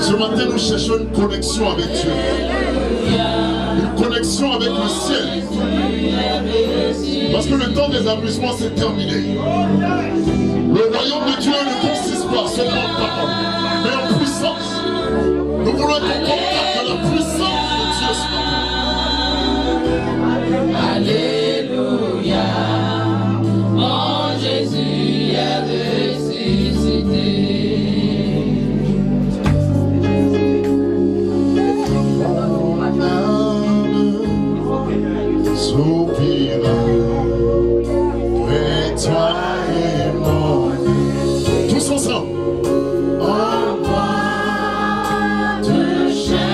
Ce matin, nous cherchons une connexion avec Dieu. Une connexion avec le ciel. Parce que le temps des amusements s'est terminé. Le royaume de Dieu ne consiste pas seulement en parole, mais en puissance. Nous voulons être en contact de la puissance de Dieu ce matin. Alléluia. Mon Jésus est ressuscité. Soupira, près toi et mon tous ensemble. En moi, te cherche.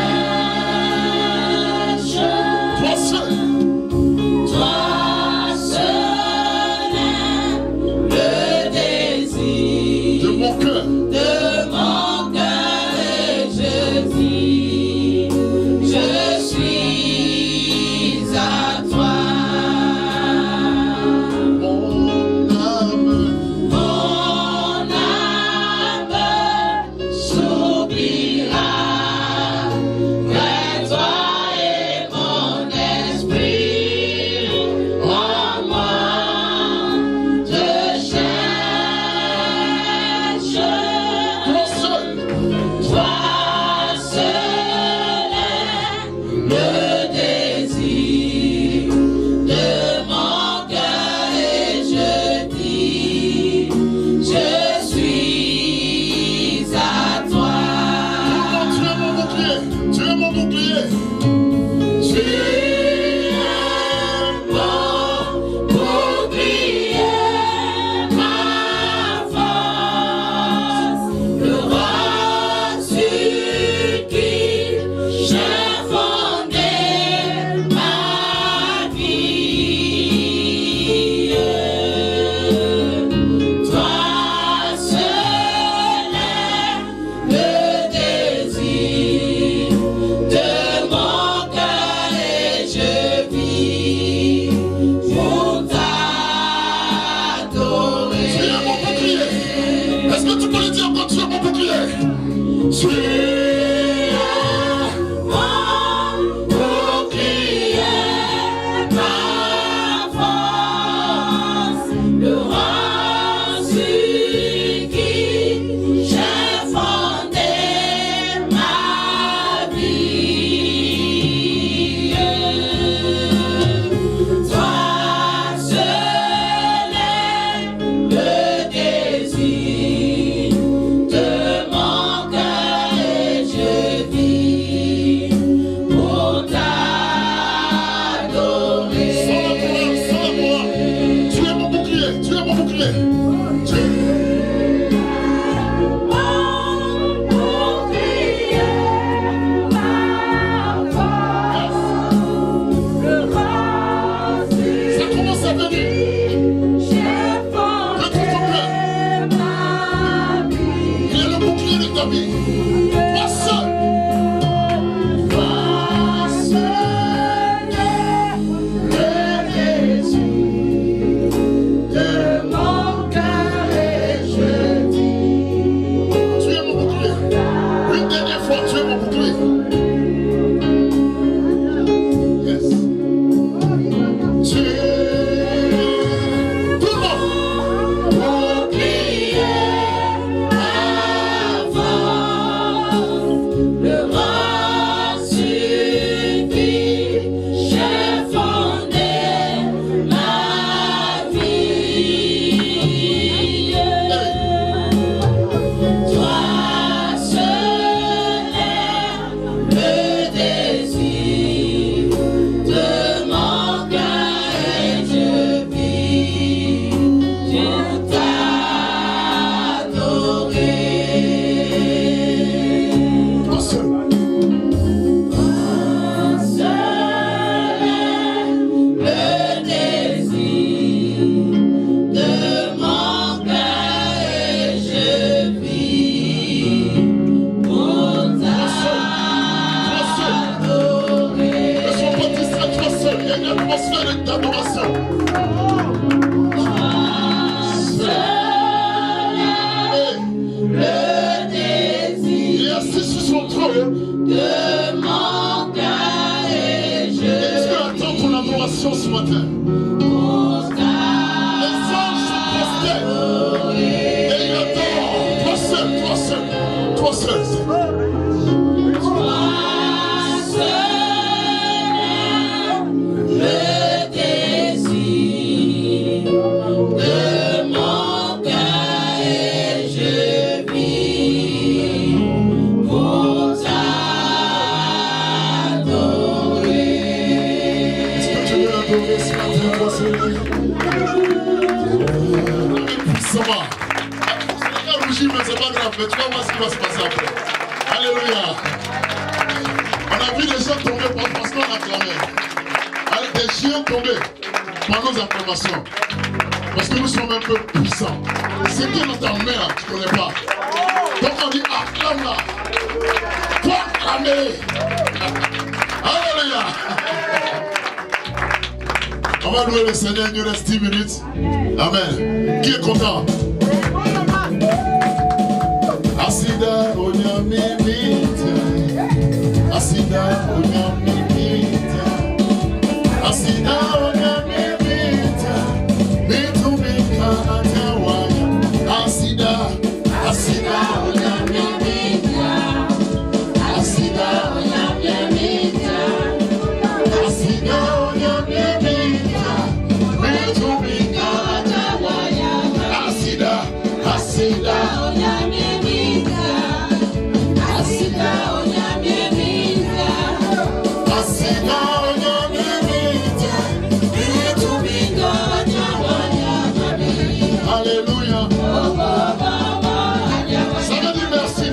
l'adoration ce matin. Les anges se prosternent et ils adorent. Toi seul, toi seul, toi seul. Puissamment. On a rougi, mais c'est pas grave. Mais tu vas voir ce qui va se passer après. Alléluia. On a vu des gens tomber parce qu'on acclamait. Des chiens tomber par nos acclamations. Parce que nous sommes un peu puissants. C'est qui dans ta main là, tu ne connais pas. Donc on dit acclame là. Toi acclamer. Alléluia. On va louer le Seigneur, il nous reste 10 minutes. Amen. Qui est content? Asida onyamimita. Asida onyamimita. Asida onyamimita. Bitumika atawaya. Asida. Asida onyamimita. Asida onyamimita. Asida onyamimita. Bitumika atawaya. Asida. Asida onyamimita. Asida onyamimita. Asida onyamimita. Bitumika atawaya. Alléluia. Ça veut dire merci.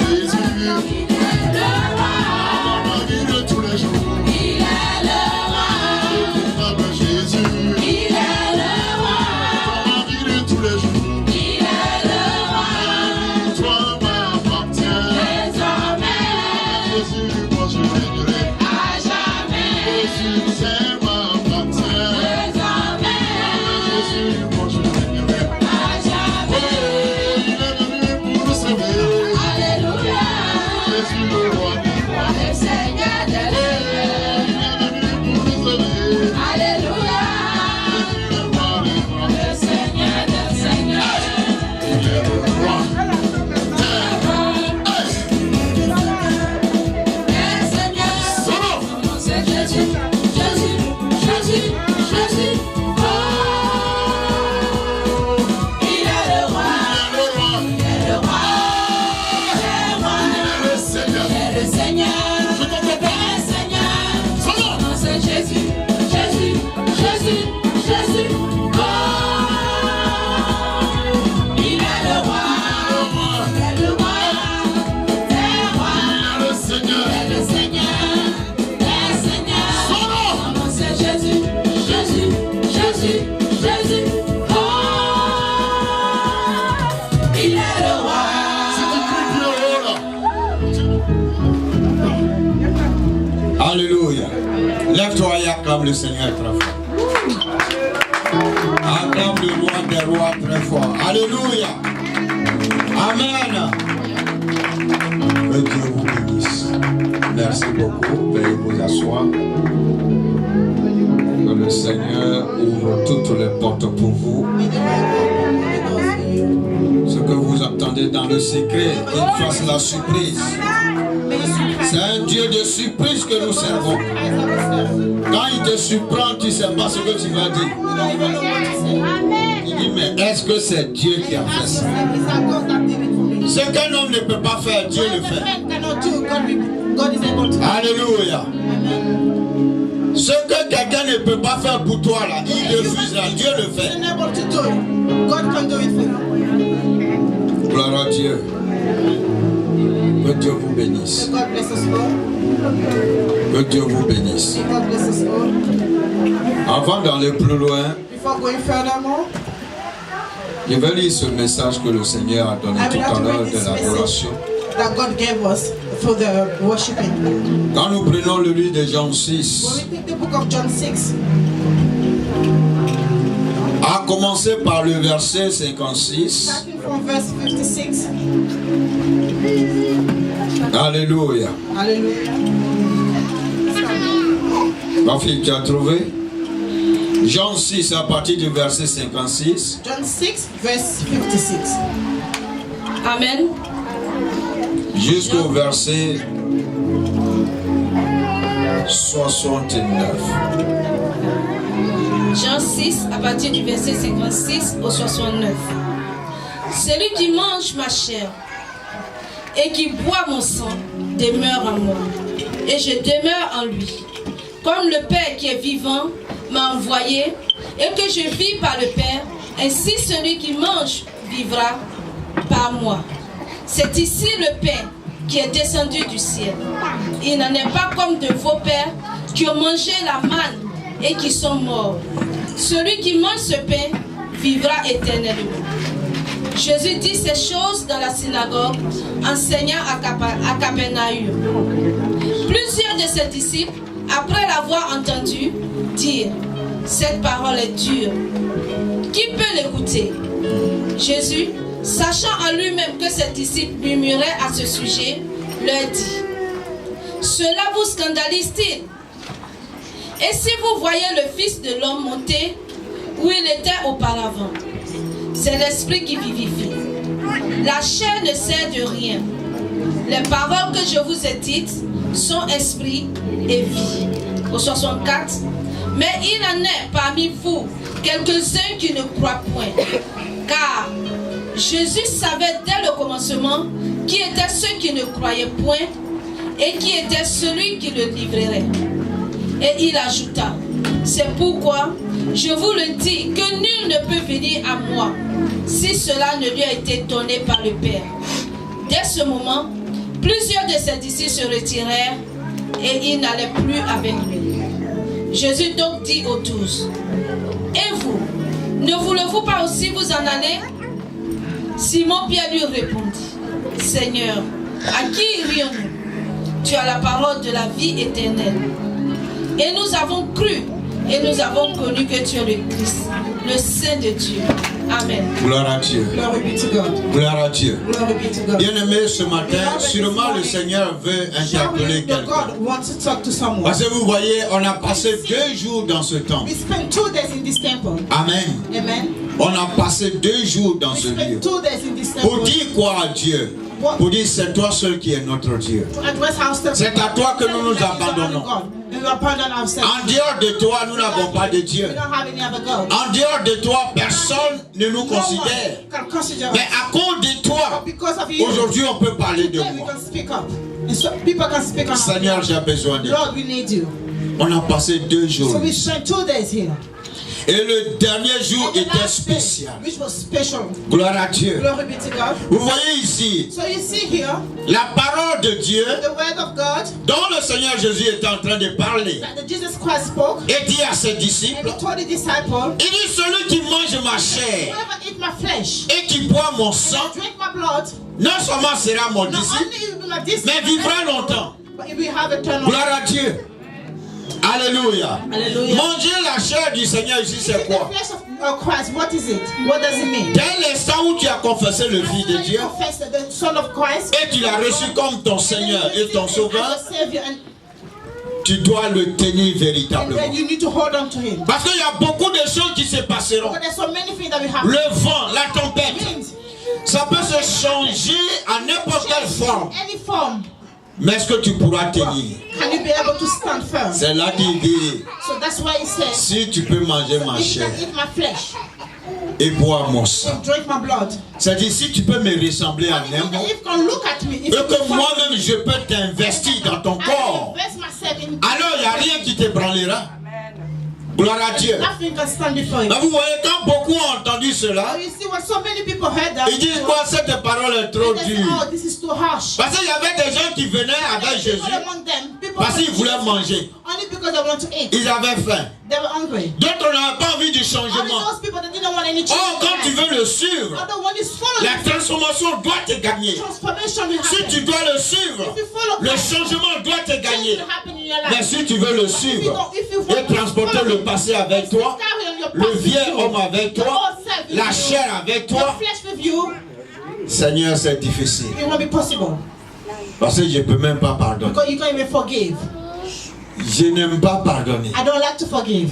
Jésus. Alléluia. Lève-toi et acclame le Seigneur très fort. Acclame le roi des rois très fort. Alléluia. Amen. Que Dieu vous bénisse. Merci beaucoup. Veuillez vous asseoir. Que le Seigneur ouvre toutes les portes pour vous. Ce que vous attendez dans le secret, qu'il fasse la surprise. C'est un Dieu de surprise que nous servons. Quand il te surprend, tu ne sais pas ce que tu vas dire. Il dit, mais est-ce que c'est Dieu qui a fait ça? Ce qu'un homme ne peut pas faire, Dieu le fait. Alléluia. Ce que quelqu'un ne peut pas faire pour toi, là, il refuse là, Dieu le fait. Gloire à Dieu. Que Dieu vous bénisse. Que Dieu vous bénisse. Avant d'aller plus loin, je vais lire ce message que le Seigneur a donné tout à l'heure de l'adoration. Quand nous prenons le livre de Jean 6, à commencer par le verset 56. Alléluia. Ma fille, tu as trouvé? Jean 6 à partir du verset 56. John 6, verse 56. Amen. Jusqu'au verset 69. Jean 6, à partir du verset 56 au 69. Celui qui mange ma chair et qui boit mon sang demeure en moi, et je demeure en lui. Comme le Père qui est vivant m'a envoyé, et que je vis par le Père, ainsi celui qui mange vivra par moi. C'est ici le pain qui est descendu du ciel. Il n'en est pas comme de vos pères qui ont mangé la manne et qui sont morts. Celui qui mange ce pain vivra éternellement. Jésus dit ces choses dans la synagogue, enseignant à Capernaum. Plusieurs de ses disciples, après l'avoir entendu, dirent, cette parole est dure. Qui peut l'écouter? Jésus, sachant en lui-même que ses disciples murmuraient à ce sujet, leur dit, cela vous scandalise-t-il? Et si vous voyez le Fils de l'homme monter où il était auparavant, c'est l'esprit qui vivifie. La chair ne sert de rien. Les paroles que je vous ai dites sont esprit et vie. Au 64, mais il en est parmi vous quelques-uns qui ne croient point. Car Jésus savait dès le commencement qui étaient ceux qui ne croyaient point et qui était celui qui le livrerait. Et il ajouta, c'est pourquoi je vous le dis que nul ne peut venir à moi si cela ne lui a été donné par le Père. Dès ce moment, plusieurs de ses disciples se retirèrent et ils n'allaient plus avec lui. Jésus donc dit aux 12, et vous, ne voulez-vous pas aussi vous en aller? Simon-Pierre lui répondit, Seigneur, à qui irions-nous? Tu as la parole de la vie éternelle. Et nous avons cru et nous avons connu que tu es le Christ, le Saint de Dieu. Amen. Gloire à Dieu. Glory be to God. Gloire à Dieu. Glory be to God. Bien-aimé, ce matin, sûrement le Seigneur veut interpeller quelqu'un. God wants to talk to someone. Parce que vous voyez, on a passé 2 jours dans ce temple. We spent 2 days in this temple. Amen. Amen. On a passé 2 jours dans We ce spent lieu. 2 days in this temple. Pour dire quoi à Dieu? Pour dire c'est toi seul qui est notre Dieu. To address ourselves. C'est à toi que nous nous abandonnons. And we abandon ourselves. En dehors de toi, nous n'avons pas de Dieu. We don't have any other God. En dehors de toi, personne ne nous considère. No one can consider Mais us. à cause de toi, Because of you, aujourd'hui on peut parler de today we moi. can speak up. And so people can speak on our Seigneur, behalf. j'ai besoin de toi. Lord, we need you. On a passé 2 jours. So we spent 2 days here. Et le dernier jour And the était last day, spécial. which was special. Gloire à Dieu. Glory be to God. Vous voyez ici, So you see here, la parole de Dieu the word of God dont le Seigneur Jésus était en train de parler that Jesus Christ spoke, et dit à ses and disciples, he told the disciple, il dit celui qui mange ma chair whoever eat my flesh et qui boit mon and sang, drink my blood, non seulement sera mon not disciple, only will be my disciple, mais vivra longtemps. but he will have eternal Gloire life. à Dieu. Alléluia. Hallelujah. Manger la chair du Seigneur ici, c'est The quoi? flesh of Christ, what is it? What does it mean? Dès l'instant où tu as confessé le Fils de Dieu, You confess the Son of Christ, et tu l'as reçu comme ton Seigneur et ton Sauveur, as your Savior, and tu dois le tenir then véritablement. you need to hold on to Him. Parce qu'il y a beaucoup de choses qui se passeront. Because there's so many things that we have. Le vent, la tempête, Means ça peut se changer à n'importe quelle forme. any form. Mais est-ce que tu pourras tenir? Can you be able to stand firm? C'est là qu'il dit, So that's why He says, si tu peux manger ma if you chair can eat my flesh, et boire mon sang. drink my blood, C'est-à-dire, si tu peux me ressembler à if n'importe, you can look at me, if et you que can moi-même je peux t'investir dans ton I corps, invest myself in alors il n'y a rien qui t'ébranlera. Gloire à Dieu. nothing can stand before you. Mais vous voyez, quand beaucoup ont entendu cela, So you see when so many people heard that, ils disent quoi, cette parole est trop they say, dure. oh, this is too harsh. Parce qu'il y avait des gens qui venaient avec Jésus People among them, people parce qu'ils among voulaient Jesus, manger. only because they want to eat. Ils avaient faim. They were hungry. D'autres n'avaient pas envie du Only changement. those people that didn't want any change. Oh, quand tu veux le suivre, Although when you follow la the transformation doit te gagner. transformation will Si happen. tu dois le suivre, If you follow le Christ, changement doit te change gagner. will happen in your Mais life. si tu veux le suivre et transporter le passé avec toi, le vieil homme avec toi, la chair avec Your toi, flesh with you, Seigneur, c'est difficile. it won't be possible. Parce que je ne peux même pas pardonner. Because you can't even forgive. Je n'aime pas pardonner. I don't like to forgive.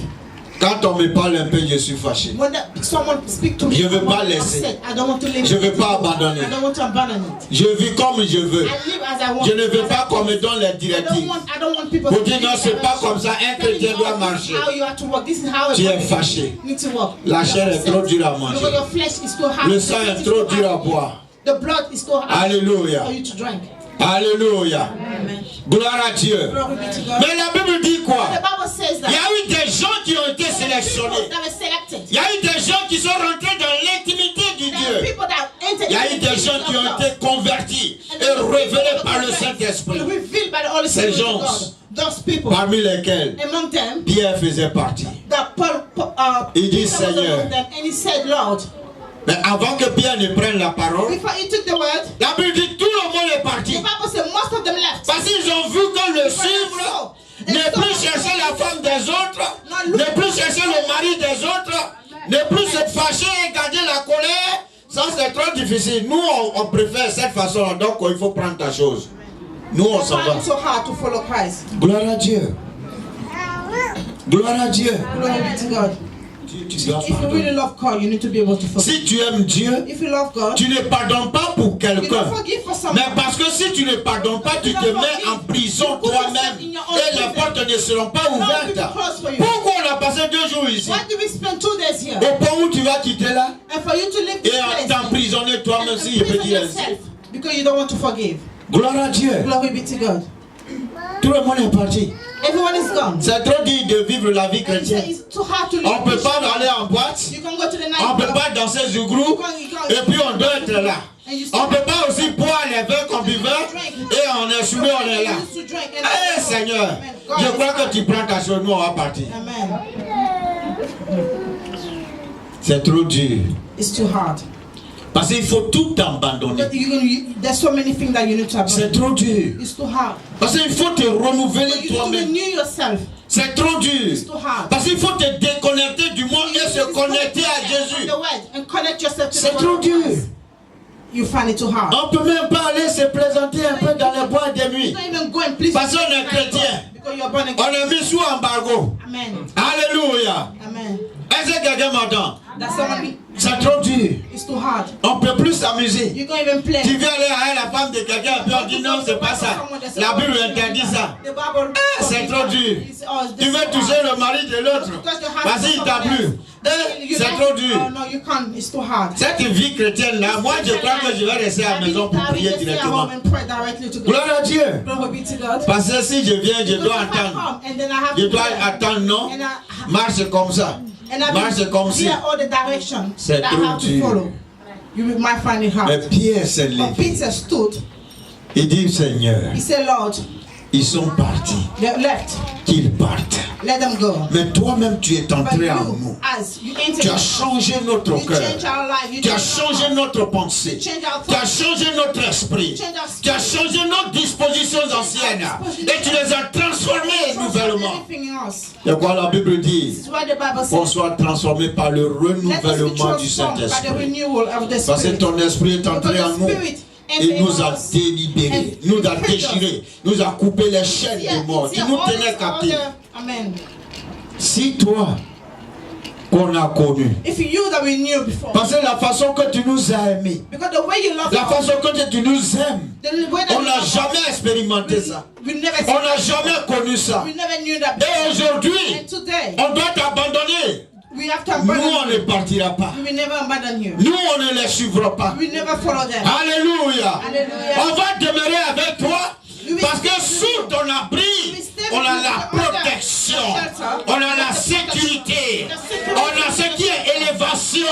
Quand on me parle un peu, je suis fâché. When someone speaks to me, Je veux I'm pas laisser. upset. I don't want to leave. Je veux pas abandonner. I don't want to abandon it. Je vis comme je veux. I live as I want. Je ne veux pas qu'on me donne les I don't directives. want people Vous to dites non, live c'est pas direction. comme ça. Un Telling chrétien you, doit oh, marcher. this is how you have to walk. This is how Tu es you fâché. need to walk. La chair est trop dure à Because manger. your flesh is too hard. Le sang est trop dur à boire. The blood is too hard Alléluia. for you to drink. Alléluia. Amen. Gloire à Dieu. Glory be to God. Mais la Bible dit quoi? The Bible says that Il y a eu des gens qui ont été people sélectionnés. that were selected. Il y a eu des gens qui sont rentrés dans l'intimité du There are Dieu. people that entered Il y a eu into the des gens kingdom qui of ont God. été convertis And et there are people révélés that par were le converted Saint-Esprit. and revealed by the Holy Ces Spirit of gens, God. Those people, parmi lesquels among them, Pierre faisait partie. that Il dit, Peter was Seigneur. among them, and he said, Lord, Mais avant que Pierre ne prenne la parole, before he took the word, la Bible dit tout le monde est the parti. Bible said most of them left. Parce qu'ils ont vu que le suivre ne plus chercher la femme des autres, ne plus chercher le mari des autres, ne plus se fâcher et garder la colère. Ça c'est trop difficile. Nous on préfère cette façon, donc il faut prendre ta chose. Nous on s'en va. It's so hard to follow Christ. Gloire à Dieu. Gloire à Dieu. Glory be to God. Tu dois If you really pardonner. love God, you need to be able to forgive. Si tu aimes Dieu, If you love God, tu ne pardonnes pas pour you quelqu'un. don't forgive for someone. Mais parce que si tu ne pardonnes pas, tu te mets en prison toi-même et les portes ne seront pas ouvertes. Pourquoi on a passé 2 jours ici? Why do we spend 2 days here? Au point où tu vas quitter là And for you to live this et place t'emprisonner toi-même, and si je peux imprison dire ainsi. yourself because you don't want to forgive. Gloire à Dieu. Glory be to God. Tout le monde est parti. Everyone is gone. C'est trop dur de vivre la vie And chrétienne. it's too hard to live. On ne peut pas aller en boîte, You can go to the on ne peut night pas danser du groupe et puis on doit être là. On ne peut pas aussi boire les verres qu'on buvait et on est soumis, on est là. Eh Seigneur, je crois que tu prends ta chose, nous on va partir. Amen. C'est trop dur. It's too hard. Parce qu'il faut tout abandonner. There's so many things that you need to C'est abandon. trop dur. It's too hard. Parce qu'il faut te renouveler You need to toi-même. renew yourself. C'est trop dur. It's too hard. Parce qu'il faut te déconnecter du monde et se connecter à Jésus. The word and connect yourself to C'est the trop word. dur. You find it too hard. On ne peut même pas aller se présenter un peu dans les boîtes de nuit. You don't even go and please Parce qu'on est chrétien. because you're born On again. est mis sous embargo. Amen. Alléluia. Amen. Est-ce que quelqu'un m'entend? That's someone. C'est trop dur. It's too hard. On ne peut plus s'amuser. You can't even play. Tu viens aller à la femme de quelqu'un et puis on dit non, c'est pas ça. La Bible interdit ça. The Bible. C'est trop dur. Tu veux toucher le mari de l'autre. Vas-y, il t'a plu. C'est trop dur. Oh no, you can't. It's too hard. Cette vie chrétienne-là, moi je crois que je vais rester à la maison pour prier directement. Gloire à Dieu. Glory be to God. Parce que si je viens, je dois attendre. Je dois attendre, non? Marche comme ça. Marche comme si. All the directions C'est that I trop have to dur. follow. You might find it Mais hard. Pierre s'est But levé. Peter stood. Il dit, Seigneur, He said, Lord, Ils sont partis. They left. Qu'ils partent. Let them go. Mais toi-même, tu es But entré en you, nous. as you enter, Tu as changé notre you cœur. change our life. You Tu as change our changé heart. notre pensée. Change our Tu as thoughts. changé notre esprit. Change our Tu as spirit. changé nos dispositions anciennes. Et tu les as transformées nouvellement. Everything else. C'est quoi la Bible dit? This is what the Bible Qu'on says. soit transformé par le Let us be renouvellement du transformed by the Saint-Esprit. renewal of the Parce que Spirit. ton esprit est entré Because en the nous. Spirit Et nous a entered us. délibérés, nous a déchirés, nous a coupé les chaînes Yeah, de mort, it's qui here, nous all tenaient this captifs. order. Amen. Si toi, qu'on a connu, If you that we knew before, parce que la façon que tu nous as aimés, because the way you love la us, façon que tu nous aimes, the way that on you n'a love us, jamais expérimenté ça. we never On n'a jamais connu ça. we never knew that Et before. aujourd'hui, And today, on doit t'abandonner. we have to Nous, abandon on ne you. partira pas. We will never abandon you. Nous, on ne les suivra pas. We never follow them. Alléluia. Alléluia. On va demeurer avec toi parce que sous ton abri, on a la protection, on a la sécurité, on a ce qui est élévation.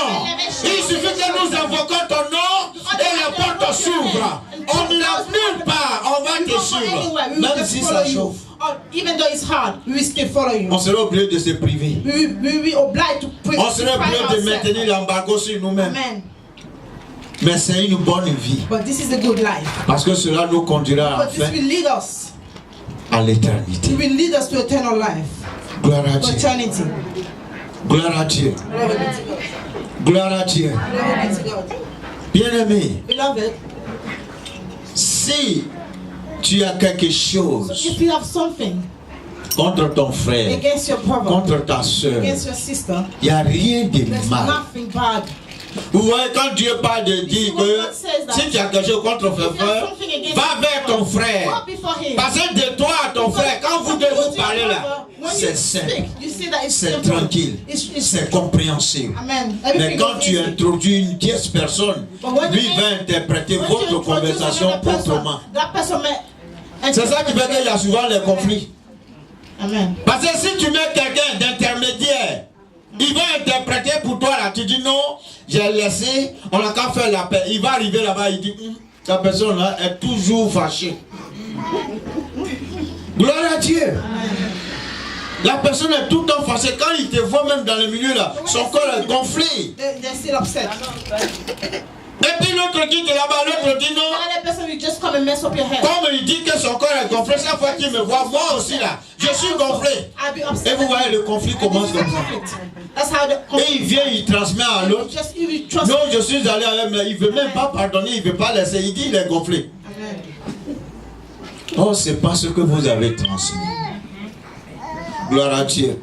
Il suffit que nous invoquons ton nom et les portes s'ouvrent. On n'ira nulle part, on va We te won't go suivre. anywhere. We will Même just si follow ça you. chauffe. Or even though it's hard, we will still follow you. On sera obligé de se priver. We will be obliged to pray. On sera obligé de maintenir l'embargo sur nous-mêmes. Amen. Mais c'est une bonne vie. But this is a good life. Parce que cela nous conduira But this enfin will lead us. à l'éternité. It will lead us to eternal life. Gloire à To Dieu. eternity. Gloire à Dieu. Glory be to God. Gloire à Dieu. Glory be to God. Bien-aimé, Beloved, si tu as quelque chose if you have something contre ton frère, against your brother, contre ta soeur, against your sister, il n'y a rien de there's mal. nothing bad. Vous voyez, quand Dieu parle de dire que si tu as quelque chose contre ton frère, va vers ton frère. Go before him. Parce que de toi à ton frère, quand vous deux vous parlez là, c'est simple, You see that it's c'est simple. tranquille, It's- c'est compréhensible. Amen. Mais Everything quand goes tu easy. introduis une tierce personne, lui va interpréter When you votre introduce conversation another person, autrement. that person may- C'est ça qui fait qu'il y a souvent les conflits. Amen. Parce que si tu mets quelqu'un d'intermédiaire, il va interpréter pour toi là, tu dis non, j'ai laissé, on n'a qu'à faire la paix. Il va arriver là-bas, il dit, la personne là est toujours fâchée. Gloire à Dieu. La personne est tout le temps fâchée. Quand il te voit même dans le milieu là, son corps est gonflé. They're still upset. Et puis l'autre qui est là-bas, l'autre dit non. Another person will just come and mess up your head. Comme il dit que son corps est gonflé, chaque fois qu'il me voit, moi aussi là, je suis gonflé. I'll be upset. Et vous voyez, le conflit commence comme ça. That's how the Et il vient, il transmet à l'autre. just you will trust. Non, je suis allé avec, mais il ne veut même pas pardonner, il ne veut pas laisser. Il dit il est gonflé. Amen. Oh, c'est pas ce que vous avez transmis. Gloire à Dieu.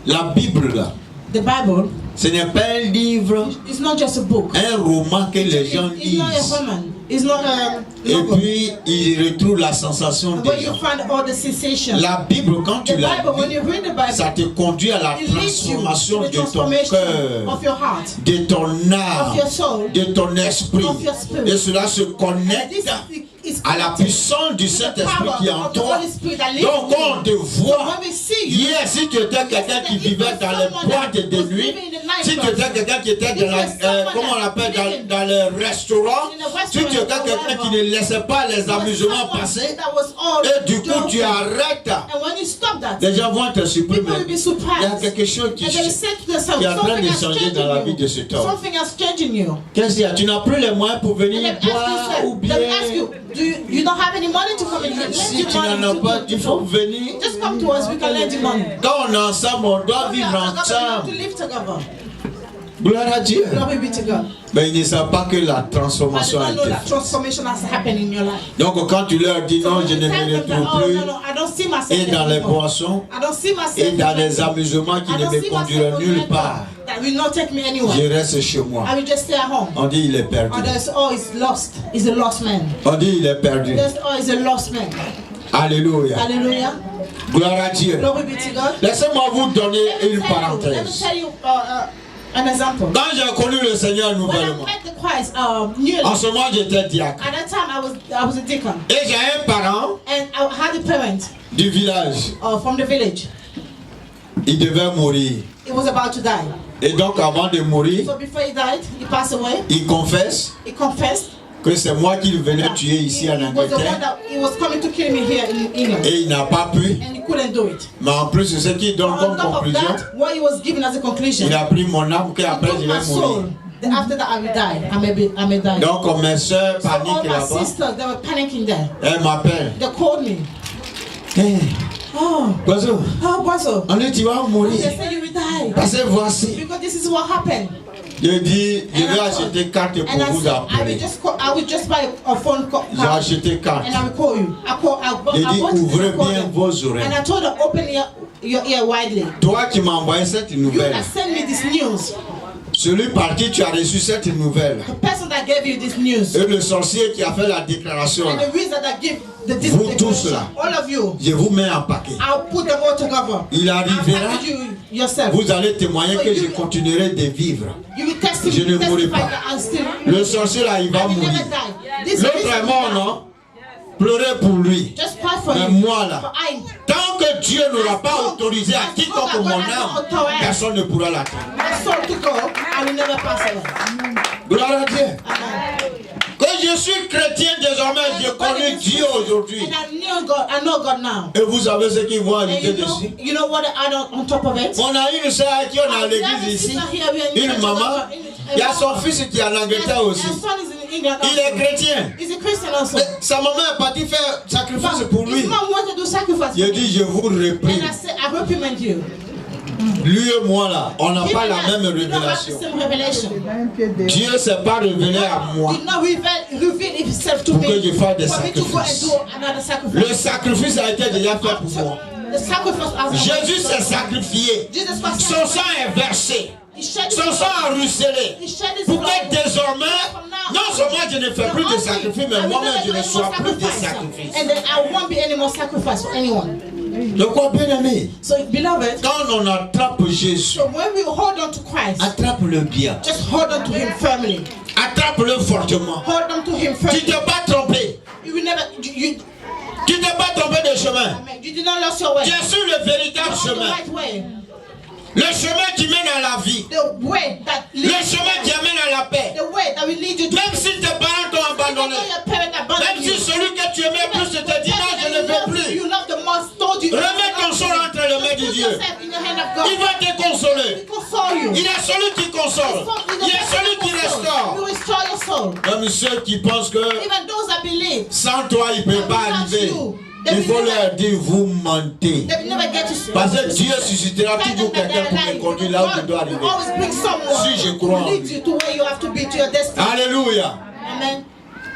La Bible là, The Bible ce n'est pas un livre, is not just a book. un roman que les gens It's not a lisent. woman. It's not a Et novel. puis ils retrouvent la sensation Where des you gens. find all the sensations. La Bible, quand The tu la Bible, when lis, you read the Bible, ça te conduit à la it leads you transformation to the de ton transformation cœur, of your heart, de ton of âme, your soul. de ton esprit. Of your spirit. Et cela se And this connecte is à la connected puissance du to the Saint-Esprit power qui est en of the toi. Holy Spirit that lives Donc in quand on you. te So voit, when we see you, hier si tu étais quelqu'un qui vivait dans les boîtes de nuit, si tu étais quelqu'un qui était dans la, comment on appelle, dans les restaurants, si tu étais quelqu'un qui ne laissait pas les amusements passer, that was all et du coup tu joking. arrêtes, And when you stop that, les gens vont te supprimer. people will be surprised. Il y a quelque chose qui And they say to themselves, qui est en train de something has changer changed dans la in vie de you. cet homme. Something has changed in you. Qu'est-ce qu'il y a? Tu n'as plus les moyens pour And venir they've boire asked ou you, bien. they've asked you, you don't have any money to come and lend Si you tu money n'en as to pas, do- il faut venir. Just come to us, we can lend you money. Quand on est ensemble, on doit vivre We have to ensemble. live together. Gloire à Dieu. Glory be to God. Mais ils ne savent pas que la But they transformation a don't know été that faite. transformation has happened in your life. Donc quand tu leur dis non, So je when ne you tell me them that, retrouve oh, plus, no, no, I don't see myself et dans les anymore. boissons, I don't see myself et dans les anymore. amusements qui I ne don't me see conduiront myself nulle anymore. part, That will not take me je anywhere. reste chez moi. I will just stay at home. On dit il est perdu. Others, oh, he's lost. He's a lost man. On dit il est perdu. Others, oh, he's a lost man. Alléluia. Hallelujah. Gloire à Dieu. Glory be to God. Laissez-moi vous donner Let me une tell you parenthèse. an example. Quand j'ai connu le Seigneur When I nouvellement, met the Christ newly, en ce moment j'étais diacre. at that time I was a deacon, Et j'ai un parent and I had a parent du village. from the village. Il devait mourir. He was about to die. Et donc avant de mourir, So before he died, he passed away. il confesse He confessed que c'est moi qui venais tuer ici en He was the one Angleterre. that he was coming to kill me here in England. Et il n'a pas pu. And he couldn't do it. Mais en plus, ce qu'il donne comme On top of conclusion, that, what he was given as a conclusion, il a pris mon âme he qu'après took je my vais soul. mourir. Then after that I will die. I may die. Donc mes soeurs So all paniquent my là-bas. sisters, they were panicking there. Elles m'appellent. They called me. Hey, Oh, Bozo, Bozo. on dit tu vas They mourir. said you will die. Parce que voici. Because this is what happened. Je dis, je vais acheter carte pour And I vous said, appeler. I will just buy a phone call. J'ai acheté carte. And I will call you. I J'ai dit, bought it ouvrez and I called bien them. vos oreilles. And I told her, open your ear widely. Toi qui m'as envoyé cette You nouvelle, that sent me this news. celui par qui tu as reçu cette nouvelle, The person that gave you this news. et le sorcier qui a fait la déclaration, And the reason that give this Vous tous declaration, là. all of you, je vous mets en paquet. I'll put them all together. Il I'll arrivera, package you yourself. vous allez témoigner que je continuerai de vivre. You will Je ne mourrai testify pas. that I'm still. Le sorcier là, il va I will mourir. never die. This L'autre reason est will mort, die. non? Pleurez pour lui. Just pray for Mais you. moi là, For I, tant que Dieu n'aura pas autorisé à quiconque mon âme, personne ne pourra l'atteindre. my soul to go, I will never pass away. Gloire à Dieu. Amen. Que je suis chrétien désormais, je connais Dieu aujourd'hui. And I know God now. Et vous savez ce qu'ils vont And ajouter dessus? you know what I add on top of it? On a une soeur qui est à We have a l'église ici, sister here, we are in une church, maman. Il y a son fils qui est en Angleterre aussi. And son is in England Il est also. chrétien. He's a Christian also. Mais sa maman est partie faire sacrifice pour lui. His mom wanted to do sacrifice. Je dis, je vous reprie. And I said, I reprimand you. Lui et moi là, on n'a pas la même We don't have the révélation. same revelation. Dieu ne s'est pas révélé à moi Did not reveal himself to pour me. que je fasse des For me to go and sacrifices. do another sacrifice. Le sacrifice a été déjà fait pour moi. The sacrifice has Jésus s'est sacrifié. Jesus was Son sang est versé. He shed his Son sang a ruisselé. He shed his Pour blood. que désormais, non seulement je ne fais plus de sacrifices, mais moi-même je ne sois plus de sacrifices. And then I won't be any more sacrifice for anyone. De quoi, bien aimé? So, beloved, Quand on attrape Jésus, so when we hold on to Christ, attrape-le bien. just hold on to Him firmly. Attrape-le fortement. Hold on to Him Tu firmly. ne t'es pas trompé. You will never. Tu n'es pas trompé de chemin. You did not lose your way. Tu es sur le véritable You're on the chemin. right way. Le chemin qui mène à la vie. The way that Le leads chemin qui amène à la paix. the way that will lead you to Même si tes parents t'ont abandonné. Even though your parents Même abandoned si you. celui que tu aimais plus te dit non, je ne veux plus. You love the most, told you. Remets ton sort entre les mains de Put Dieu. yourself in the hand of God. Il va te consoler. He console you. Il est celui qui console. Il est celui qui You restaure. restore your soul. Même ceux qui pensent que Even those that believe, sans toi, il ne peut pas arriver. Il faut leur dire, vous mentez. they will never get to Parce que Dieu suscitera toujours quelqu'un pour me conduire là où je dois arriver. always bring someone Si je crois en to lead lui. you to where you have to be, to your destiny. Alléluia. Amen.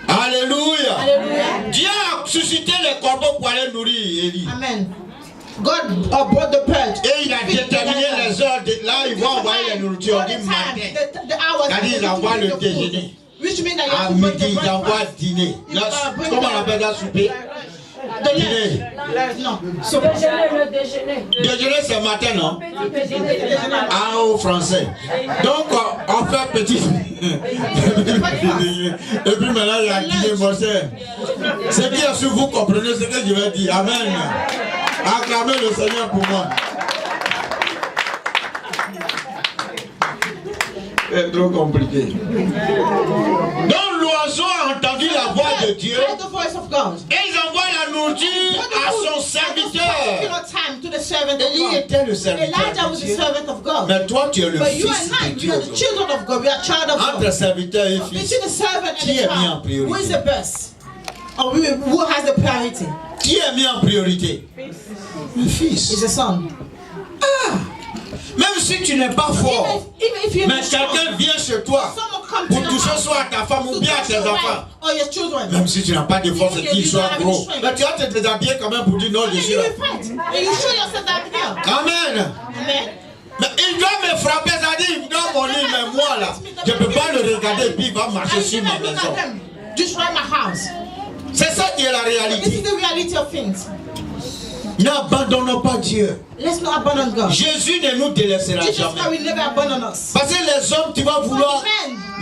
Alléluia. Hallelujah. Dieu a suscité les corbeaux pour aller nourrir Élie. Amen. God brought the purge. Et il a déterminé les heures. Là, il va envoyer la nourriture. On dit matin. The hours. C'est-à-dire, il envoie le to the déjeuner. food. Which means that you À have to bring midi, the il envoie breakfast. dîner. Là, comment on appelle ça, souper? The Dîner. No. So, Déjeuner, c'est matin, non? Ah, au français. Donc, on fait petit. Et puis maintenant, il y a dîner, mon cher. Ce qui est sur vous, comprenez ce que je vais dire. Amen. Acclamez le Seigneur pour moi. C'est trop compliqué. Donc, l'oiseau a entendu la voix de Dieu heard the voice of God. et ils envoient la nourriture à son serviteur. Time to the servant of Élie God. était le serviteur Elijah was de the Dieu. servant of God. Mais toi, tu es le But you fils and I, de we Dieu. are the children of God. We are child of Entre God. serviteur et fils, Between the servant and Qui the est mis en child, priorité? who is the best? Or who has the priority? qui est mis en priorité? Le Is fils. the son. Même si tu n'es pas fort, Even if you're mais not strong, quelqu'un vient chez toi someone come pour to your toucher house soit à ta femme ou to bien à touch tes your wife enfants. or your children. Même si tu n'as pas de force et qu'il soit gros, mais tu vas te déshabiller quand même pour dire non, je And suis you là. will fight. And you show yourself that here. Amen. Amen. Mais il doit me frapper, ça dit, il doit mon lit, mais moi là, je ne peux pas le regarder et puis il va marcher I sur ma never look maison. at them. Destroy my house. C'est ça qui est la This is réalité. the reality of things. N'abandonnons pas Dieu. Let's not abandon God. Jésus ne nous délaissera Jesus jamais. Christ will never abandon us. Parce que les hommes, tu vas vouloir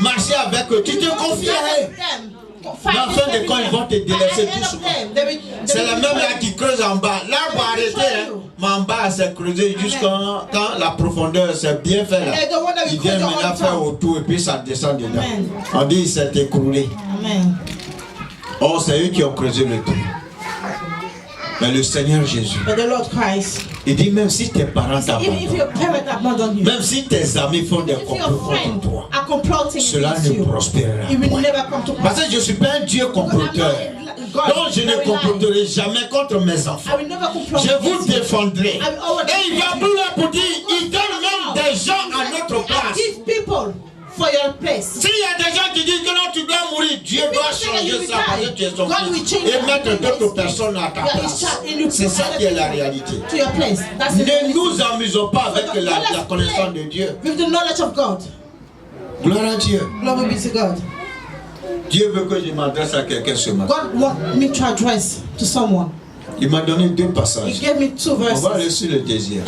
marcher avec eux. Tu te confierais. Mais en fin de compte, ils vont te délaisser tout souvent. C'est les mêmes là qui creusent en bas. L'arbre a arrêté. Hein. en bas s'est creusé jusqu'à quand la profondeur s'est bien fait là. Il vient maintenant faire autour et puis ça descend dedans. On dit il s'est écroulé. Oh, c'est eux qui ont creusé le trou. Mais le Seigneur Jésus, il dit même si tes parents t'abandonnent, même si tes amis font des complots contre toi, cela ne prospérera point. Parce que je ne suis pas un Dieu comploteur. Donc je ne comploterai jamais contre mes enfants. Je vous défendrai. Et il va plus là pour dire, il donne même des gens à notre place. S'il y a des gens qui disent que non, tu dois mourir, Dieu doit changer ça parce que tu es son fils et mettre d'autres personnes à ta place. C'est ça qui est la réalité. Ne nous amusons pas avec la connaissance de Dieu. Gloire à Dieu. Dieu veut que je m'adresse à quelqu'un ce matin. Il m'a donné 2 passages. On va aller sur le deuxième.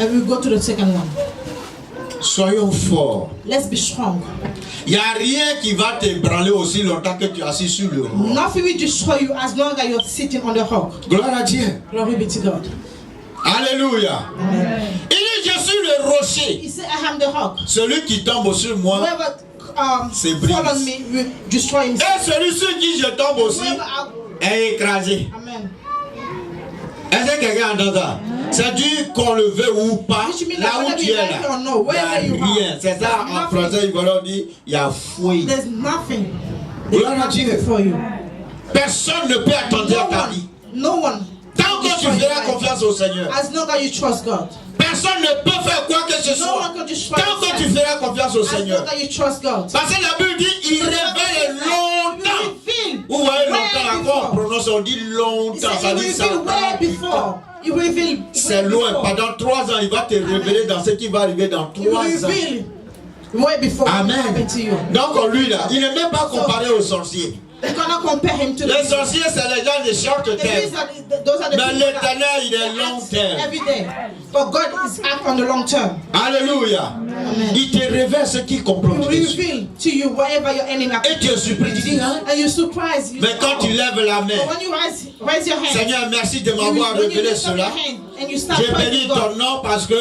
Soyons forts. Let's be strong. Il n'y a rien qui va t'ébranler aussi longtemps que tu es assis sur le roc. Nothing will destroy you as long as you're sitting on the rock. Gloire à Dieu. Glory be to God. Alléluia. Amen. Il dit, je suis le rocher. He said, I am the rock. Celui qui tombe sur moi, c'est brise. Fall on me, will destroy himself. Et celui sur qui je tombe aussi est écrasé. Amen. Est-ce que quelqu'un entend ça? C'est dit qu'on le veut ou pas, là où tu es là, il n'y a rien. C'est ça en français, il va leur dire, il y a fouille. There's nothing. Gloire à Dieu. For you. Personne ne peut attendre ta vie. No one. Tant que tu feras confiance au Seigneur. As long as you trust God. Personne ne peut faire quoi que ce soit. Tant que tu feras confiance au Seigneur. Parce que la Bible dit, il révèle longtemps. Vous voyez longtemps encore, on prononce, on dit longtemps. Ça dit ça. C'est loin. Pendant 3 ans, il va te révéler dans ce qui va arriver dans 3 ans. Amen. Donc lui là, il n'est même pas comparé aux sorciers. Les sorciers, c'est les gens de short terme. Mais l'éternel, il est long terme. Alléluia. Il te révèle ce qui complot. Et tu es surpris. Tu dis, hein? Mais quand tu lèves la main, Seigneur, merci de m'avoir révélé cela. Je bénis ton nom parce que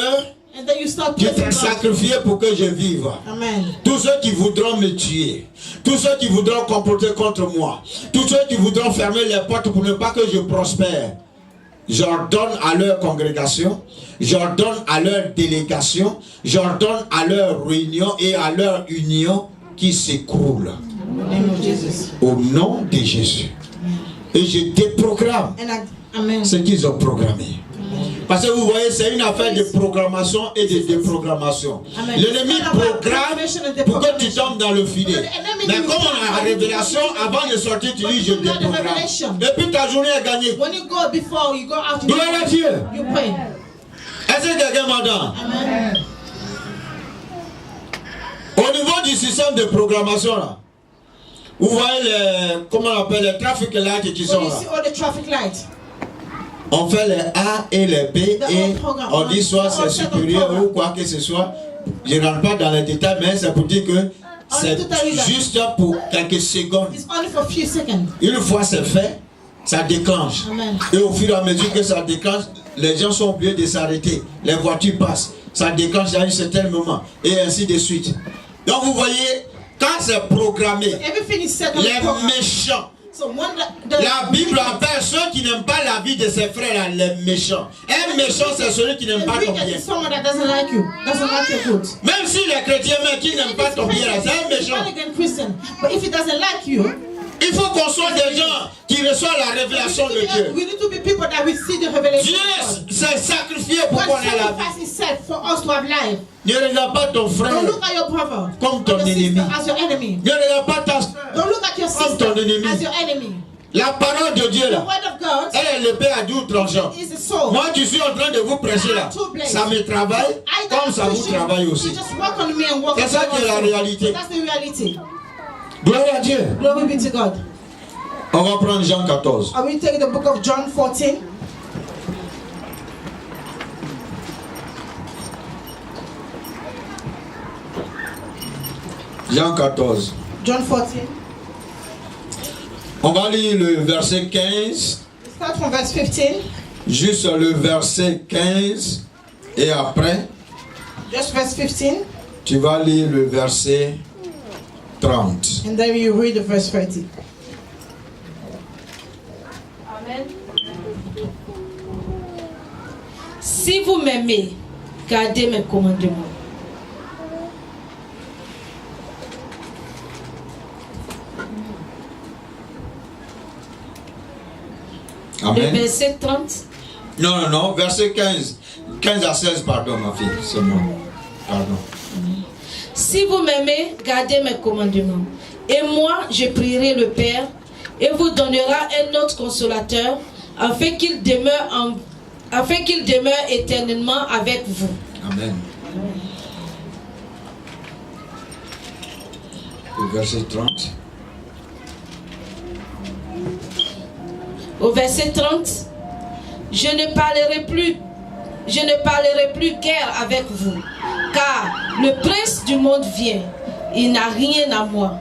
tu t'es sacrifié pour que je vive. Amen. Tous ceux qui voudront me tuer, tous ceux qui voudront comploter contre moi, tous ceux qui voudront fermer les portes pour ne pas que je prospère, j'ordonne à leur congrégation, j'ordonne à leur délégation, j'ordonne à leur réunion et à leur union qui s'écroule. Au nom de Jésus. Et je déprogramme ce qu'ils ont programmé. Parce que vous voyez, c'est une affaire de programmation et de déprogrammation. L'ennemi programme pour que tu tombes dans le filet. Mais comme on a la révélation, avant de sortir, tu dis je déprogramme. Et puis ta journée est gagnée. Gloire à Dieu. Est-ce que quelqu'un m'entend? Au niveau du système de programmation, là, vous voyez les, comment on appelle, les traffic lights qui sont là. On fait les A et les B et on dit soit c'est supérieur ou quoi que ce soit. Je ne rentre pas dans les détails, mais c'est pour dire que c'est juste pour quelques secondes. Une fois c'est fait, ça déclenche. Et au fur et à mesure que ça déclenche, les gens sont obligés de s'arrêter. Les voitures passent. Ça déclenche à un certain moment. Et ainsi de suite. Donc vous voyez, quand c'est programmé, les méchants, la Bible appelle ceux qui n'aiment pas la vie de ses frères les méchants. Un méchant, c'est celui qui n'aime pas ton bien. Même si les chrétiens, mais qui n'aiment pas ton bien, c'est un méchant. Il faut qu'on soit des gens qui reçoivent la révélation de Dieu. Dieu s'est sacrifié pour qu'on ait la vie. Ne regarde pas ton frère comme ton ennemi. Ne regarde pas ta soeur comme ton ennemi. La parole de Dieu là, elle est l'épée à double tranchant. Moi je suis en train de vous prêcher là. Ça me travaille comme ça vous travaille aussi. C'est ça qui est la réalité. Gloire à Dieu. Glory be to God. On va prendre Jean 14. I will take the book of John 14. Jean 14. John 14. On va lire le verset 15. Start from verse 15. Juste le verset 15 et après, Just verse 15. tu vas lire le verset 30. And then you read the verse 30. Amen. Si vous m'aimez, gardez mes commandements. Le Amen. verset 30. Non, verset 15. 15 à 16, pardon, ma fille, c'est moi. Pardon. Si vous m'aimez, gardez mes commandements. Et moi, je prierai le Père, et vous donnera un autre consolateur, afin qu'il demeure éternellement avec vous. Amen. Le verset 30. Au verset 30, je ne parlerai plus guère avec vous, car le prince du monde vient, il n'a rien à moi.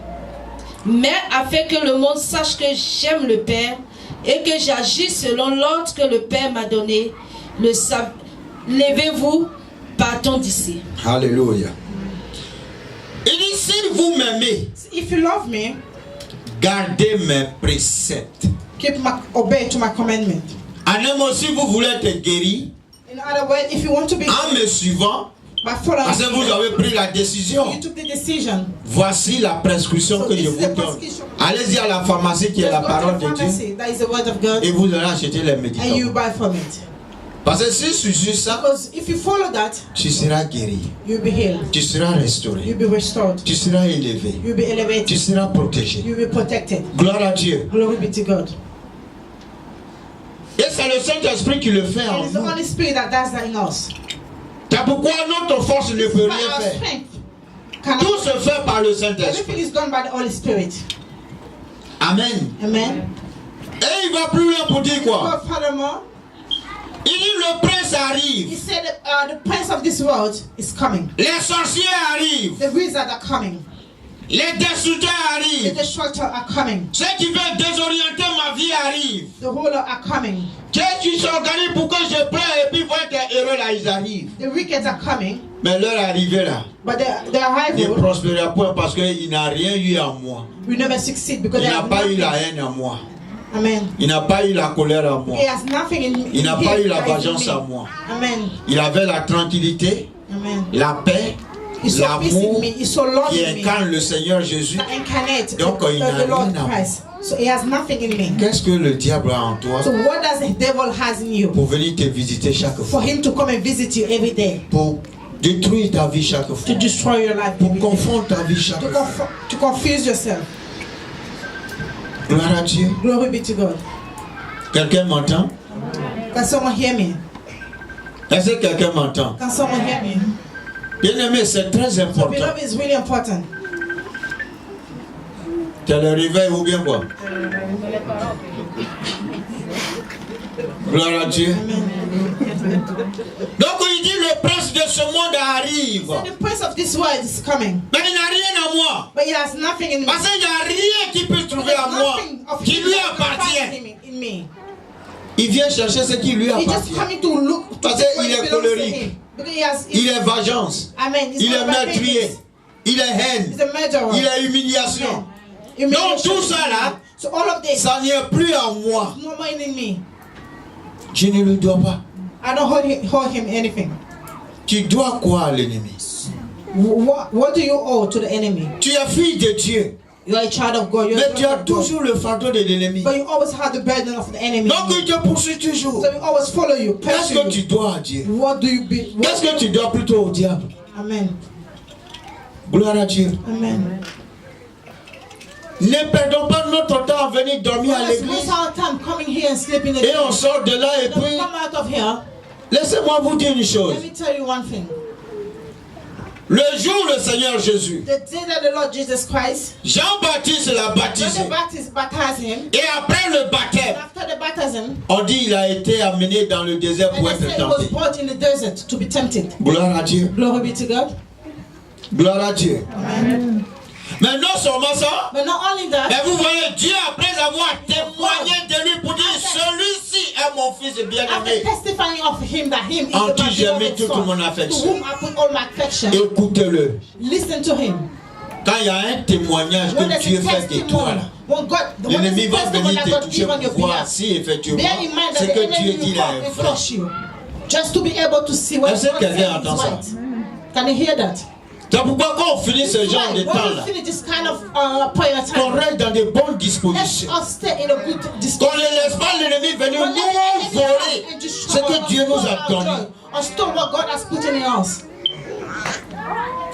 Mais afin que le monde sache que j'aime le Père et que j'agis selon l'ordre que le Père m'a donné, levez-vous, partons d'ici. Alléluia. Il dit, si vous m'aimez, If you love me, gardez mes préceptes. obey to my commandment. En un mot, si vous voulez être guéri, In other words, if you want to be en me suivant, by following parce que vous me, avez pris la décision, you took the decision. voici la prescription que je vous donne. Allez-y à la pharmacie qui est la Just go to parole the de Dieu pharmacy, that is the word of God, et vous allez acheter les and you médicaments. buy from it. Parce que si tu suis ça, Because if you follow that, tu seras guéri, you'll be healed, tu seras restauré, you'll be restored, tu seras élevé, you'll be tu elevated, seras protégé. you'll be protected. Gloire à Dieu. Glory be to God. Et c'est le Saint-Esprit qui le fait en And it's the nous. Holy Spirit that does that in us. C'est pourquoi notre force ne peut By rien our faire. strength, Tout se fait par le everything Saint-Esprit. is done by the Holy Spirit. Amen. Amen. Et il va plus loin pour dire quoi? God, furthermore, Il dit le prince he arrive. said that the prince of this world is coming. Les sorciers arrivent. The wizards are coming. Les destructeurs The arrivent. destructors are coming. Ceux qui veulent désorienter ma vie arrivent. The ruler are coming. Ceux qui s'organisent pour que je pleure et puis voient des héros là, ils arrivent. The wicked are coming. Mais leur arrivée là But the ne arrival prospérera point parce qu'il n'a rien eu à moi. will never succeed because Il they n'a have pas eu la nothing. haine à moi. Amen. Il n'a pas eu la colère à moi. He has nothing in Il n'a him pas eu la that is in vengeance me. à moi. Amen. Il avait la tranquillité, Amen. la paix, He's so peace in l'amour me. He's so qui loving me. incarne le Seigneur Jésus. That incarnate Donc, il n'a the Lord rien à moi. Christ. So he has nothing in me. Qu'est-ce que le diable a en toi So what does the devil has in you? pour venir te visiter chaque For fois? him to come and visit you every day. Pour détruire ta vie chaque To fois? destroy your life. Pour every day. confondre ta vie chaque fois? To confuse yourself. Gloire à Dieu. Glory be to God. Quelqu'un m'entend? Can someone hear me? Est-ce que quelqu'un m'entend? Can someone hear me? Bien-aimé, c'est très So important. beloved is really important. C'est le réveil ou bien quoi? Gloire à Dieu. Donc il dit le prince de ce monde arrive. So the prince of this world is coming. Mais il n'a rien à moi. But he has nothing in me. Parce qu'il n'y a rien qui peut se trouver à moi Nothing of qui him lui that can find appartient. him in me. Il vient chercher ce qui lui He just appartient. coming to look to Parce take what qu'il est belongs to colérique. him. Because he has, Il est vengeance. Amen. He's Il est not about meurtrier. vengeance. Il est haine. He's a murderer. Il est humiliation. Amen. Donc tout ça là, So all of this ça n'y est plus à moi. is no more in me. Je ne le dois pas. I don't hold him anything. Tu dois quoi à l'ennemi? What do you owe to the enemy? Tu es fille de Dieu. You are a child of God. You're Mais a tu daughter as of God. toujours le fardeau de l'ennemi. But you always have the burden of the enemy. Donc il te poursuit toujours. So we always follow you, Qu'est-ce pursue que tu you. dois à Dieu? What do you be? Qu'est-ce que tu dois plutôt au diable? Amen. Gloire à Dieu. Amen. Ne perdons pas notre temps à venir dormir à Let's l'église. waste our time coming here and sleeping in Et on the sort de là et Then we puis, come out of here. laissez-moi vous dire une chose. Let me tell you one thing. Le jour où le Seigneur Jésus, The day that the Lord Jesus Christ, Jean-Baptiste l'a John baptisé. the Baptist baptized him. Et après le And baptême, after the baptism, on dit qu'il a été amené dans le désert and pour they être said he was tenté. brought in the desert to be tempted. Gloire à Dieu. Glory be to God. Gloire à Dieu. Amen. Mais non seulement ça, But not only that, mais vous voyez, Dieu, après avoir témoigné de lui pour dire, celui-ci est mon fils bien-aimé, testifying of him that him is en qui my j'ai mis beloved toute son, mon to affection. whom I put all my affection. Écoutez-le. Listen to him. Quand il y a un témoignage When que there's Dieu a fait de toi, testimony, when God, when there's l'ennemi a va testimony venir that te God toucher give on your pour voir behalf, si effectivement bear in mind ce that the que enemy Dieu will dit là come est and vrai. crush you, just to be able to see what Est-ce God que quelqu'un says entend is ça? right. Can you hear that? C'est pourquoi quand on finit ce genre de When we temps-là, finish this kind of prayer qu'on time, reste dans de bonnes let dispositions. us stay in a good Qu'on disposition. ne laisse pas l'ennemi venir nous voler ce que Dieu nous a donné. Or stole what God has put in us.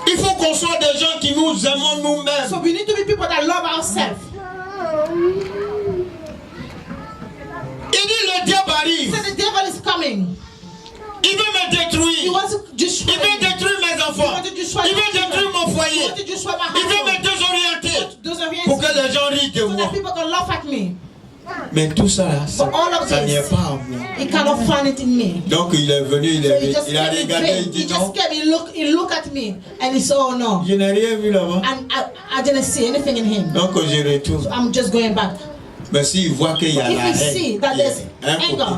Il faut qu'on soit des gens qui nous aimons nous-mêmes. So we need to be people that love ourselves. Il dit le diable arrive. So the devil is coming. Il veut me He détruire. wants to destroy Il veut me. détruire mes enfants. Il veut détruire mon He foyer. wants to destroy my Il veut me household. désorienter Those pour que les gens rient de so moi. that people can laugh at me. Mais tout ça là, But all of ça n'y est this, pas en moi. he cannot find it in me. Donc il est venu, So he just il a came in regardé, vain. il dit He non. just came, he look at me and he said, oh no. Je n'ai rien vu là-bas. And I didn't see anything in him. Donc je retourne. So I'm just going back. Mais s'il voit qu'il y a If la you see haine, that il y a there's un côté. anger,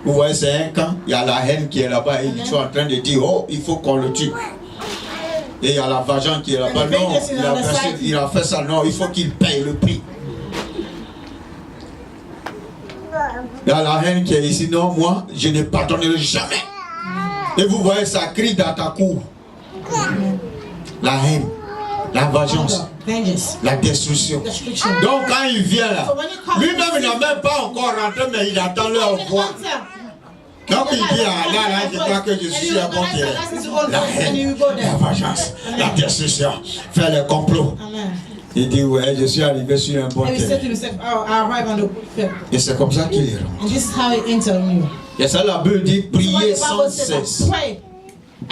Vous voyez, c'est un camp, il y a la haine qui est là-bas et ils sont en train de dire, oh, il faut qu'on le tue. Et il y a la vengeance qui est là-bas, non, il a fait ça, non, il faut qu'il paye le prix. Il y a la haine qui est ici, non, moi, je ne pardonnerai jamais. Et vous voyez, ça crie dans ta cour. La haine, la vengeance, la destruction. Donc quand il vient là, lui-même il n'a même pas encore rentré, mais il attend leur voix. Donc il dit, ah, là, je crois que je suis à bon terrain. La haine, la vengeance, la destruction, faire le complot. Il dit, ouais, je suis arrivé sur un bon terrain. Et c'est comme ça qu'il est rentré. Et ça, la Bible dit, priez sans cesse.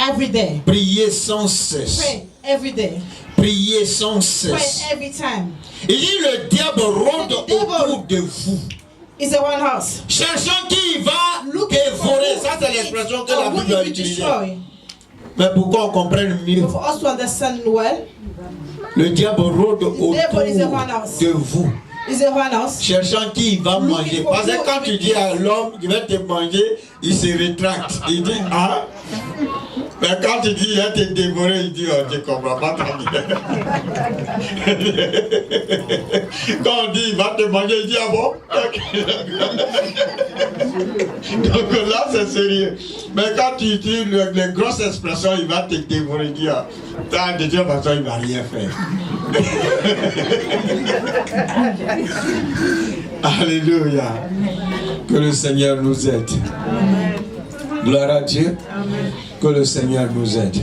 Every day. Priez sans cesse. Pray every day. Priez sans Pray cesse. every time. Il dit, le diable rôde autour de vous, It's a one house. cherchant qui va dévorer. Ça, c'est l'expression que la Bible a utilisée. Mais pourquoi on comprenne mieux? For us to understand well, Le diable rôde autour de vous, is a one house. cherchant qui va manger. Parce que quand tu dis à l'homme qui va te manger, il se rétracte. Il dit, ah. Mais quand tu dis, il va te dévorer, il dit, oh, tu ne comprends pas très bien. Quand on dit, il va te manger, il dit, ah bon? Donc là, c'est sérieux. Mais quand tu utilises les grosses expressions, il va te dévorer, il dit, ah, de toute façon, il ne va rien faire. Alléluia. Que le Seigneur nous aide. Gloire à Dieu. Que le Seigneur nous aide.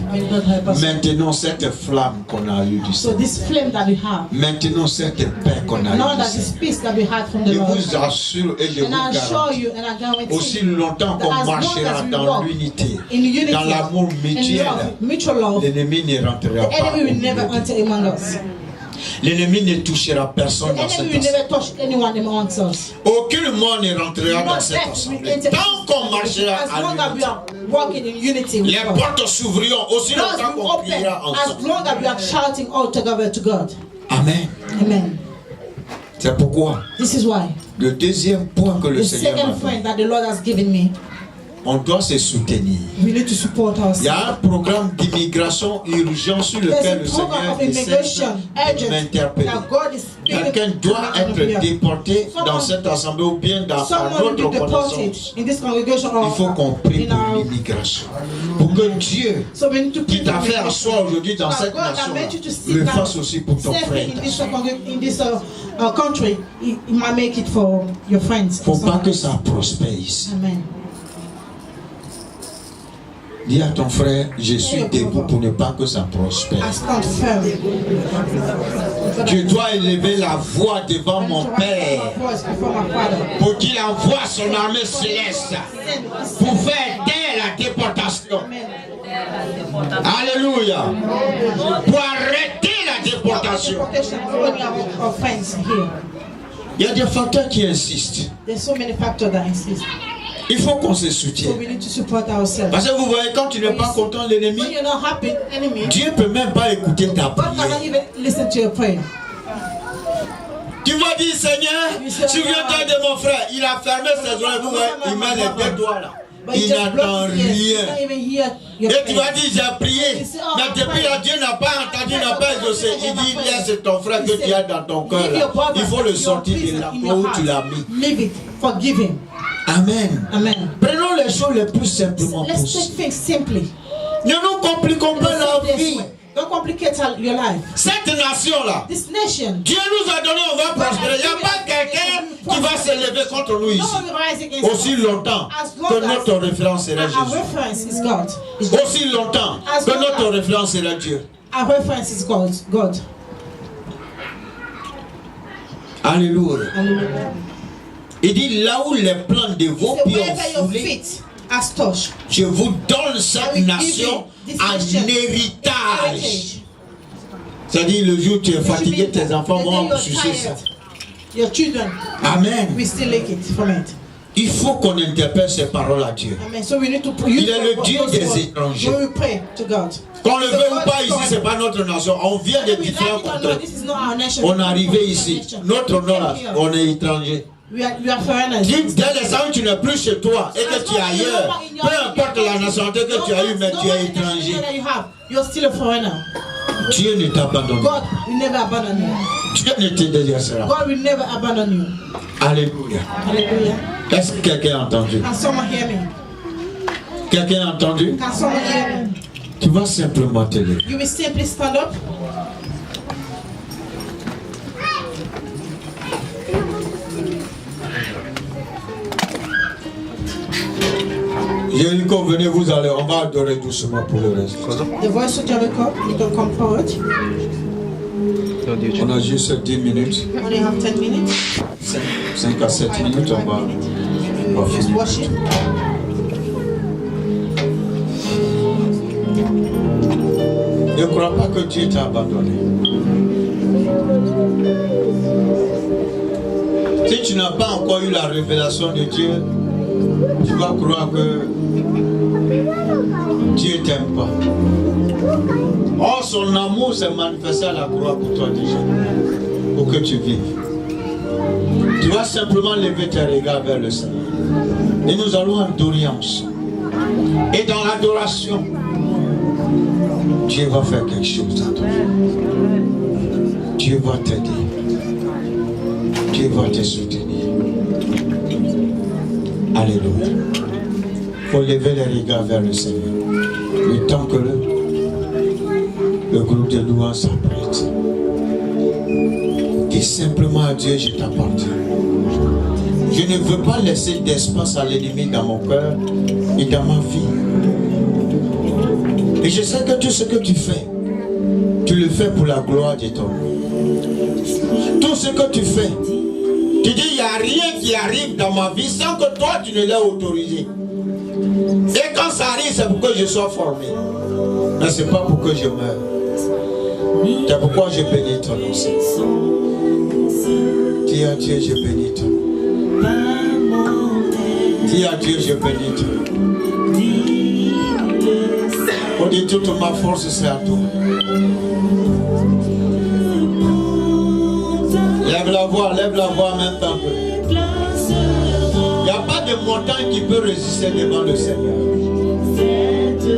Maintenant cette flamme qu'on a eue du So Seigneur. this flame that we have, Maintenant cette paix qu'on a now eue that du this Seigneur. peace that we had from the Je Lord, vous assure et je vous and I assure garantis, you and I guarantee aussi longtemps qu'on that as long marchera as we dans walk l'unité, in unity, dans l'amour in mutuel, love, mutual love, l'ennemi ne rentrera the pas. enemy will au never milieu de enter among us. L'ennemi ne touchera The personne dans enemy cette will assemblée. never touch anyone amongst us. Aucune mort ne rentrera dans Not cette death will assemblée. enter Tant qu'on marchera as long à as we l'unité, are walking in unity with les God. portes s'ouvriront aussi Doors longtemps will qu'on open priera as ensemble. long as we are shouting all together to God. Amen. Amen. C'est pourquoi This is why le deuxième point que le the Seigneur m'a second donné, friend that the Lord has given me, on doit se soutenir. we need to support Il y ourselves. a un programme d'immigration urgent sur There's lequel a le program Seigneur of essaie immigration de urgent m'interpeller. that God is speaking Quelqu'un doit to me être on here. déporté dans Someone- cette assemblée ou bien dans Someone will notre be deported connaissance. in this congregation Il faut qu'on prie in pour our. l'immigration. Pour que Dieu, So we need to qui pray t'a for fait immigration. asseoir aujourd'hui dans That cette God that nation, made you to sit le down fasse aussi pour ton frère. safely in this country. He might make it for your friends. Il ne faut pas que ça prospère ici. Amen. Dis à ton frère, je suis debout pour ne pas que ça prospère. I stand firm. Je dois élever la voix devant mon Père pour qu'il envoie son armée céleste pour faire taire la déportation. Alléluia. Pour arrêter la déportation. Il y a des facteurs qui insistent. There's so many factors that insist. Il faut qu'on se So soutienne. we need to support ourselves. Parce que vous voyez, quand tu n'es pas content de l'ennemi, When you're not happy, enemy, Dieu ne peut même pas écouter ta God cannot prière. even listen to your prayer. Tu vas dire, Seigneur, souviens-toi de mon frère. Il a fermé ses oreilles, il met les deux doigts là. Il n'entend rien. Et tu vas dire, j'ai prié. Mais depuis là, Dieu n'a pas entendu, n'a pas exaucé. Il dit, laisse ton frère que tu as dans ton cœur là. Il faut le sortir de là où tu l'as mis. Leave it. Forgive him. Amen. Amen. Prenons les choses les plus simplement Let's possible. take things simply. Ne nous compliquons pas la vie. Don't complicate your life. Cette nation-là, This nation. Dieu nous a donné, on va prospérer. Il n'y a pas quelqu'un qui va se lever contre nous ici. No one will rise against Aussi us. longtemps que notre référence sera Our Jésus. reference is God. Aussi longtemps que notre référence sera Dieu. Our reference is God. Alléluia. Hallelujah. Il dit là où les plans de vos So pieds wherever ont your foulé, feet has touched, je vous donne cette I will nation give you en this nation héritage. heritage. C'est-à-dire le jour où tu es fatigué, Which means tes enfants the day vont you're sucer ça. tired, your children Amen. will still lick it from it. Il faut qu'on interpelle ces paroles à Dieu. Amen. So we need to pray. Il est le Dieu des étrangers. When we pray to God. Qu'on le veuille ou pas, ici, ce n'est pas notre nation. On vient de Whether we like différents it or not, contrées. this is not our nation. On est arrivé ici. Nation. Notre nom, là, Here. on est étranger. We are foreigners. Dès l'instant où tu n'es plus chez toi et que tu es ailleurs, peu importe la nationalité que tu as eue, mais tu es étranger. You're still a foreigner. Dieu ne t'abandonne pas. God will never abandon you. Dieu ne te délaissera pas. God will never abandon you. Alléluia. Hallelujah. Est-ce que quelqu'un a entendu? Can someone hear me? Quelqu'un a entendu? Can someone hear me? Tu vas simplement te lever. You will simply stand up. Jéricho, venez, vous allez, on va adorer doucement pour le reste. The voice of Jericho, you can come forward. On a juste 10 minutes, We only have 10 minutes. 5 à 7 minutes, on va Just finir. worship. Ne crois pas que Dieu t'a abandonné. Si tu n'as pas encore eu la révélation de Dieu, tu vas croire que Dieu ne t'aime pas. Or, son amour s'est manifesté à la croix pour toi déjà, pour que tu vives. Tu vas simplement lever tes regards vers le Seigneur. Et nous allons adorer ensemble. Et dans l'adoration, Dieu va faire quelque chose à toi. Dieu va t'aider. Dieu va te soutenir. Alléluia. Il faut lever les regards vers le Seigneur. Le temps que le groupe de louanges s'apprête. Dis simplement à Dieu, je t'appartiens. Je ne veux pas laisser d'espace à l'ennemi dans mon cœur et dans ma vie. Et je sais que tout ce que tu fais, tu le fais pour la gloire de ton nom. Tout ce que tu fais, tu dis, il n'y a rien qui arrive dans ma vie sans que toi, tu ne l'aies autorisé. Et quand ça arrive, c'est pour que je sois formé. Mais ce n'est pas pour que je meure. C'est pourquoi je bénis ton nom. Dis à Dieu, je bénis ton nom. Dis à Dieu, je bénis ton nom. On dit toute ma force, c'est à toi. Lève la voix en même temps que. Il n'y a pas de montagne qui peut résister devant le Seigneur.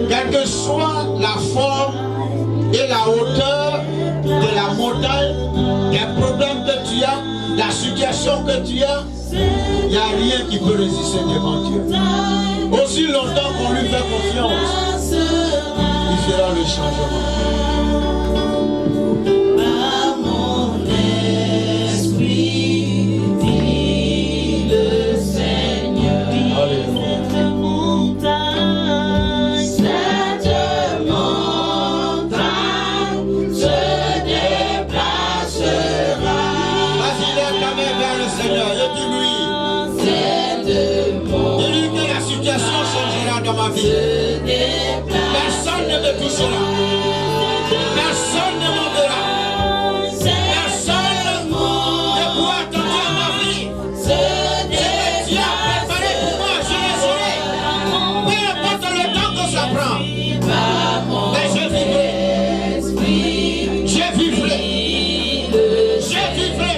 Quelle que soit la forme et la hauteur de la montagne, les problèmes que tu as, la situation que tu as, il n'y a rien qui peut résister devant Dieu. Aussi longtemps qu'on lui fait confiance, il fera le changement. Personne ne me touchera. Personne ne m'enverra. Personne ne pourra tenter à ma vie. Ce que Dieu a préparé pour moi, je le saurai. Peu importe le temps que ça prend. Mais je vivrai. Je vivrai. Je vivrai.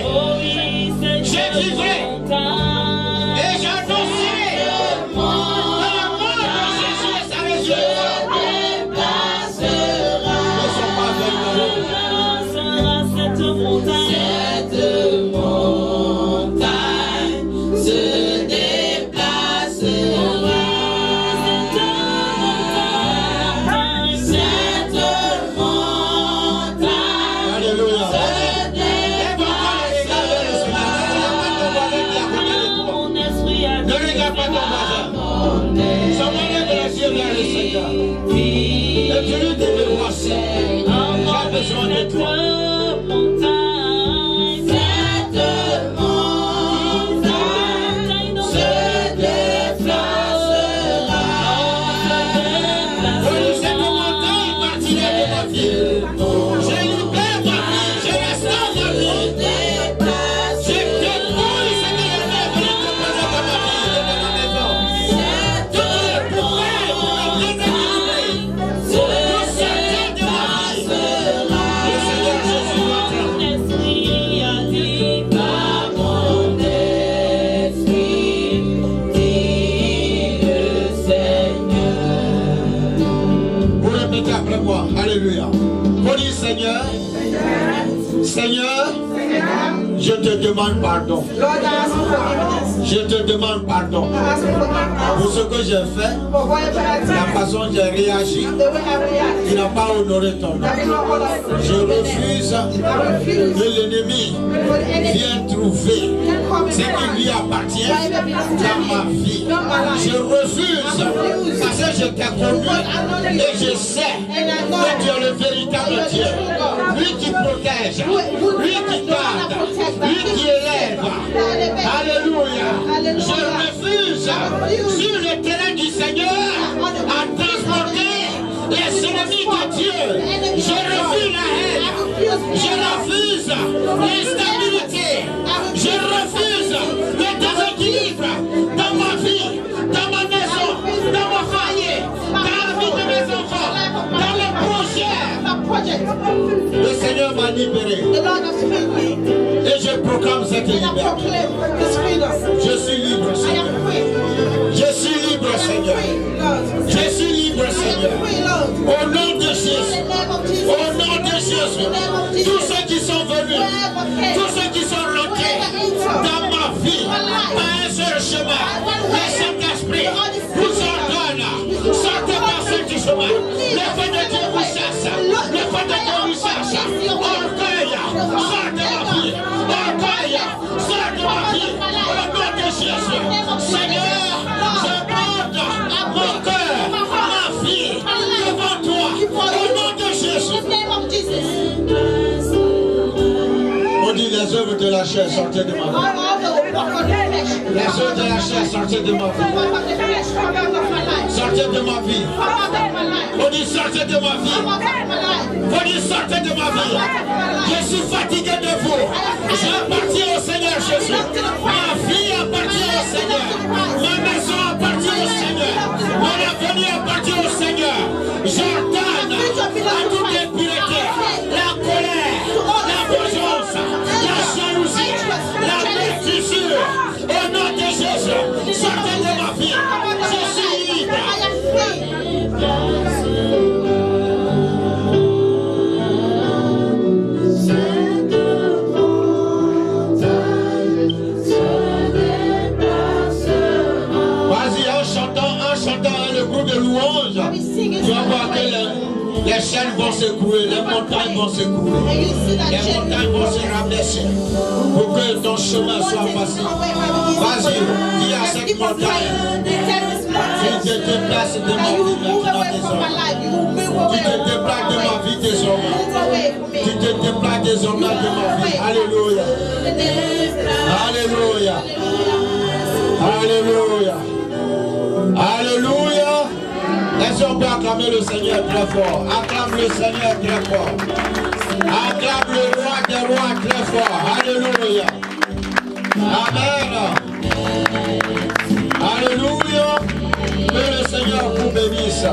Alléluia. Et tu lui dis, me voici. J'ai besoin de toi. Alléluia. Pour dire Seigneur, Seigneur, je te demande pardon. Je te demande pardon pour ce que j'ai fait, la façon dont j'ai réagi, qui n'a pas honoré ton nom. Je refuse que l'ennemi vienne trouver ce qui lui appartient dans ma vie. Je refuse parce que je t'ai connu et je sais que tu es le véritable Dieu. Lui qui protège, lui qui garde, lui qui élève. Alléluia. Je refuse sur le terrain du Seigneur à transporter les ennemis de Dieu. Je refuse la haine. Je refuse l'instabilité. Je refuse le déséquilibre dans ma vie, dans ma maison, dans mon foyer, dans la vie de mes enfants, dans mes projets. Le Seigneur m'a libéré. Et je proclame cette liberté. Je suis libre, Seigneur. Je suis libre, Seigneur. Je suis libre, Seigneur. Au nom de Jésus. Au nom de Jésus. Tous ceux qui sont venus, tous ceux qui sont rentrés dans ma vie, à un seul chemin, le Saint-Esprit vous ordonne. Sortez par ce chemin. Le feu de Dieu vous chasse. Le feu de Dieu vous chasse. Orgueil, sort de ma vie. Orgueil, sort de ma vie. Au nom de Jésus. Seigneur, je porte mon cœur, ma vie, devant toi. Au nom de Jésus. On dit les œuvres de la chair sortez de ma vie. Les œuvres de la chair sortez de ma vie. Sortez de ma vie. On dit sortez de ma vie. On dit sortez de ma vie. Je suis fatigué de vous. J'appartiens au Seigneur Jésus. Ma vie appartient au Seigneur. Ma maison appartient au Seigneur. Mon avenir appartient au Seigneur. J'ordonne à toute impureté, la colère, la vengeance, la jalousie, la blessure. Au nom de Jésus, sortez de ma vie. Je suis libre. Vas-y, en chantant le groupe de louanges, tu vas voir que les chaînes vont s'écrouler, les montagnes vont s'écrouler, les montagnes vont se rabaisser pour que ton chemin soit facile. Vas-y, dis à cette montagne, tu te déplaces de ma vie maintenant désormais. Tu te déplaces de ma vie désormais. Tu te déplaces désormais de ma vie. Alléluia. Alléluia. Alléluia. Alléluia. Est-ce qu'on peut acclamer le Seigneur très fort? Acclame le Seigneur très fort. Acclame le roi des rois très fort. Alléluia. Amen. Alléluia. Que le Seigneur vous bénisse.